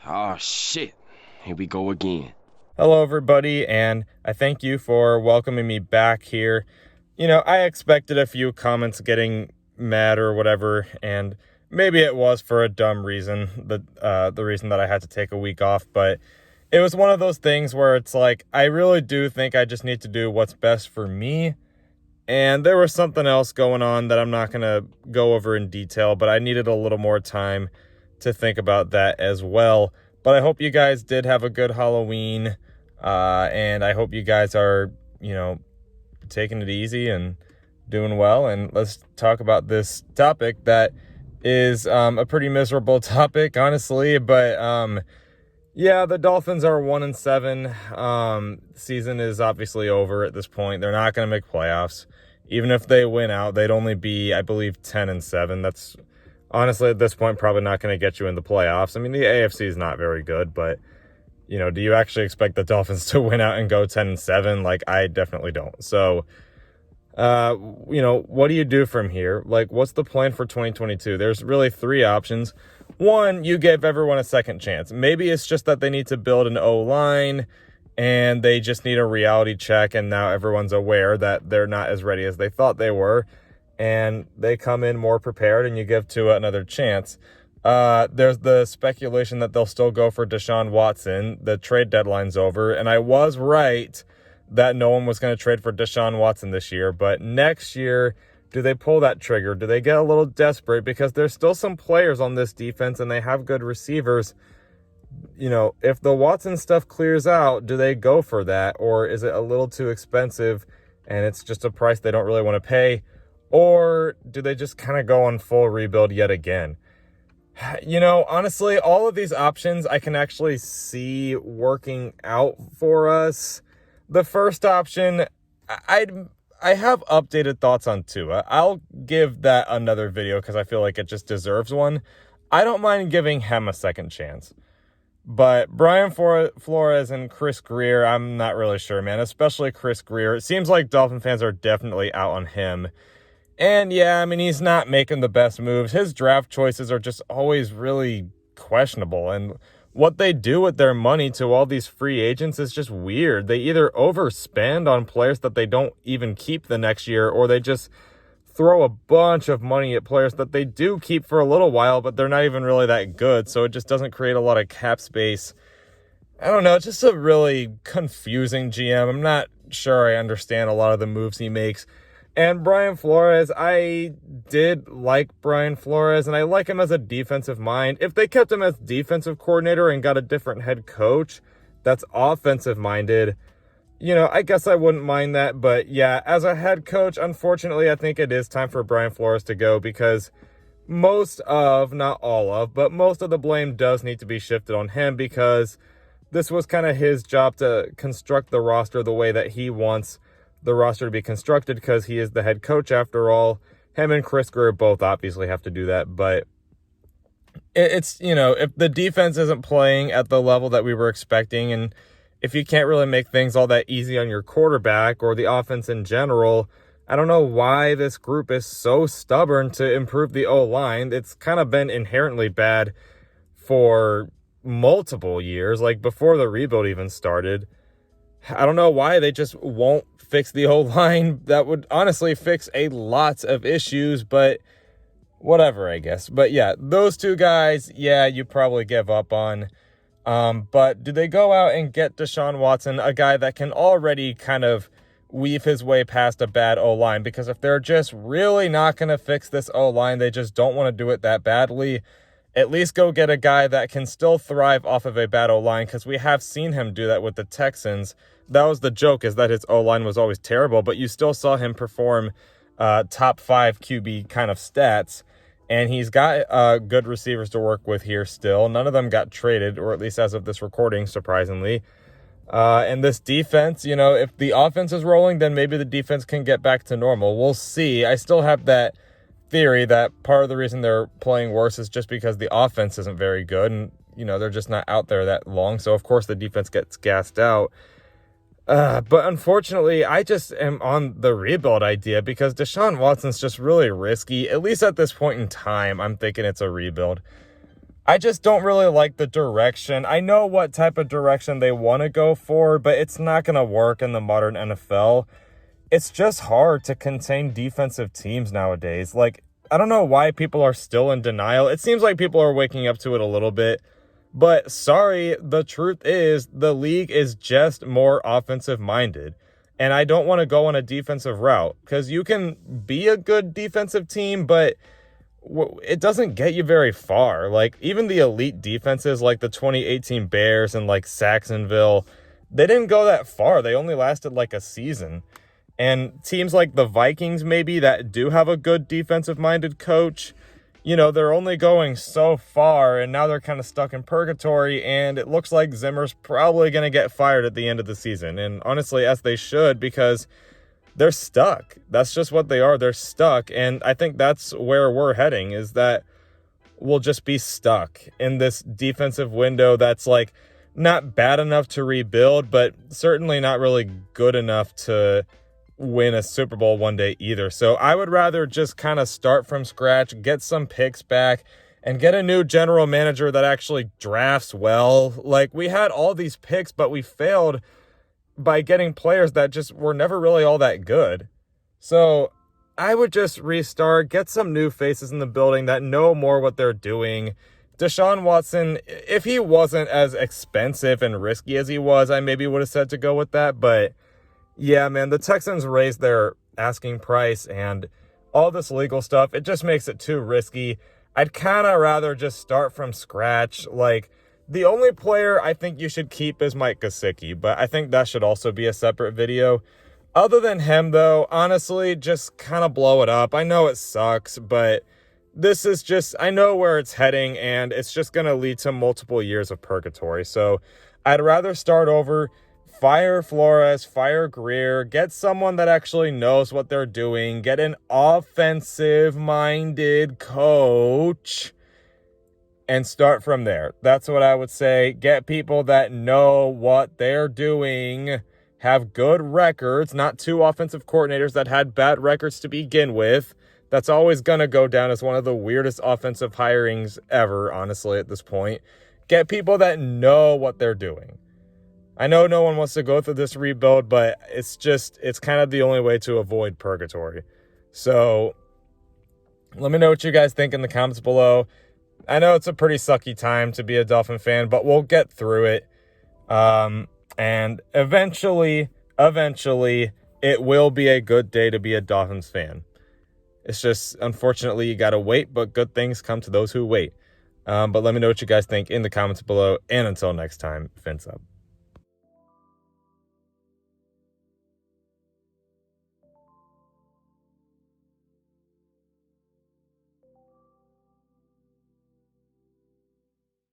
Oh shit. Here we go again. Hello, everybody, and I thank you for welcoming me back here. I expected a few comments getting mad or whatever, and maybe it was for a dumb reason, the reason that I had to take a week off, but it was one of those things where it's like, I really do think I just need to do what's best for me, and there was something else going on that I'm not going to go over in detail, but I needed a little more time to think about that as well. But I hope you guys did have a good Halloween, and I hope you guys are, taking it easy and doing well. And let's talk about this topic that is a pretty miserable topic, honestly. But yeah, the Dolphins are 1-7. Season is obviously over at this point. They're not going to make playoffs. Even if they win out, they'd only be, I believe, 10-7. That's honestly at this point probably not going to get you in the playoffs. I mean, the AFC is not very good, but do you actually expect the Dolphins to win out and go 10-7? Like, I definitely don't. So, what do you do from here? Like, what's the plan for 2022? There's really three options. One, you give everyone a second chance. Maybe it's just that they need to build an O-line and they just need a reality check, and now everyone's aware that they're not as ready as they thought they were, and they come in more prepared, and you give Tua another chance. There's the speculation that they'll still go for Deshaun Watson. The trade deadline's over, and I was right that no one was going to trade for Deshaun Watson this year, but next year, do they pull that trigger? Do they get a little desperate? Because there's still some players on this defense, and they have good receivers. If the Watson stuff clears out, do they go for that? Or is it a little too expensive and it's just a price they don't really want to pay? Or do they just kind of go on full rebuild yet again? Honestly, all of these options I can actually see working out for us. The first option, I have updated thoughts on Tua. I'll give that another video because I feel like it just deserves one. I don't mind giving him a second chance. But Brian Flores and Chris Greer, I'm not really sure, man. Especially Chris Greer. It seems like Dolphin fans are definitely out on him. And yeah, I mean, he's not making the best moves. His draft choices are just always really questionable. And what they do with their money to all these free agents is just weird. They either overspend on players that they don't even keep the next year, or they just throw a bunch of money at players that they do keep for a little while, but they're not even really that good, so it just doesn't create a lot of cap space. I don't know, it's just a really confusing GM. I'm not sure I understand a lot of the moves he makes. And Brian Flores, I did like Brian Flores, and I like him as a defensive mind. If they kept him as defensive coordinator and got a different head coach that's offensive minded, I guess I wouldn't mind that. But yeah, as a head coach, unfortunately, I think it is time for Brian Flores to go, because most of the blame does need to be shifted on him, because this was kind of his job to construct the roster the way that he wants the roster to be constructed, because he is the head coach after all. Him and Chris Greer both obviously have to do that, but it's, if the defense isn't playing at the level that we were expecting, and if you can't really make things all that easy on your quarterback or the offense in general, I don't know why this group is so stubborn to improve the O-line. It's kind of been inherently bad for multiple years, like before the rebuild even started. I don't know why they just won't fix the O-line. That would honestly fix a lot of issues, but whatever, I guess. But yeah, those two guys, yeah, you probably give up on. But do they go out and get Deshaun Watson, a guy that can already kind of weave his way past a bad O-line? Because if they're just really not going to fix this O-line, they just don't want to do it that badly, at least go get a guy that can still thrive off of a bad O-line, because we have seen him do that with the Texans. That was the joke, is that his O-line was always terrible, but you still saw him perform top 5 QB kind of stats. And he's got good receivers to work with here still. None of them got traded, or at least as of this recording, surprisingly. And this defense, if the offense is rolling, then maybe the defense can get back to normal. We'll see. I still have that theory that part of the reason they're playing worse is just because the offense isn't very good. And, they're just not out there that long. So, of course, the defense gets gassed out. But unfortunately, I just am on the rebuild idea, because Deshaun Watson's just really risky. At least at this point in time, I'm thinking it's a rebuild. I just don't really like the direction. I know what type of direction they want to go for, but it's not going to work in the modern NFL. It's just hard to contain defensive teams nowadays. Like, I don't know why people are still in denial. It seems like people are waking up to it a little bit. But sorry, the truth is the league is just more offensive minded. And I don't want to go on a defensive route because you can be a good defensive team, but it doesn't get you very far. Like, even the elite defenses like the 2018 Bears and like Saxonville, they didn't go that far. They only lasted like a season. And teams like the Vikings, maybe, that do have a good defensive-minded coach, you know, they're only going so far, and now they're kind of stuck in purgatory, and it looks like Zimmer's probably going to get fired at the end of the season. And honestly, as they should, because they're stuck. That's just what they are. They're stuck. And I think that's where we're heading, is that we'll just be stuck in this defensive window that's like not bad enough to rebuild, but certainly not really good enough to win a Super Bowl one day either. So I would rather just kind of start from scratch, get some picks back, and get a new general manager that actually drafts well. Like, we had all these picks, but we failed by getting players that just were never really all that good. So I would just restart, get some new faces in the building that know more what they're doing. Deshaun Watson, if he wasn't as expensive and risky as he was, I maybe would have said to go with that. But yeah, man, the Texans raised their asking price and all this legal stuff. It just makes it too risky. I'd kind of rather just start from scratch. Like, the only player I think you should keep is Mike Gesicki, but I think that should also be a separate video. Other than him, though, honestly, just kind of blow it up. I know it sucks, but this is just, I know where it's heading, and it's just going to lead to multiple years of purgatory. So I'd rather start over, fire Flores, fire Greer, get someone that actually knows what they're doing, get an offensive-minded coach, and start from there. That's what I would say. Get people that know what they're doing, have good records, not two offensive coordinators that had bad records to begin with. That's always going to go down as one of the weirdest offensive hirings ever, honestly, at this point. Get people that know what they're doing. I know no one wants to go through this rebuild, but it's kind of the only way to avoid purgatory. So let me know what you guys think in the comments below. I know it's a pretty sucky time to be a Dolphin fan, but we'll get through it. And eventually, it will be a good day to be a Dolphins fan. It's just, unfortunately, you got to wait, but good things come to those who wait. But let me know what you guys think in the comments below. And until next time, fins up.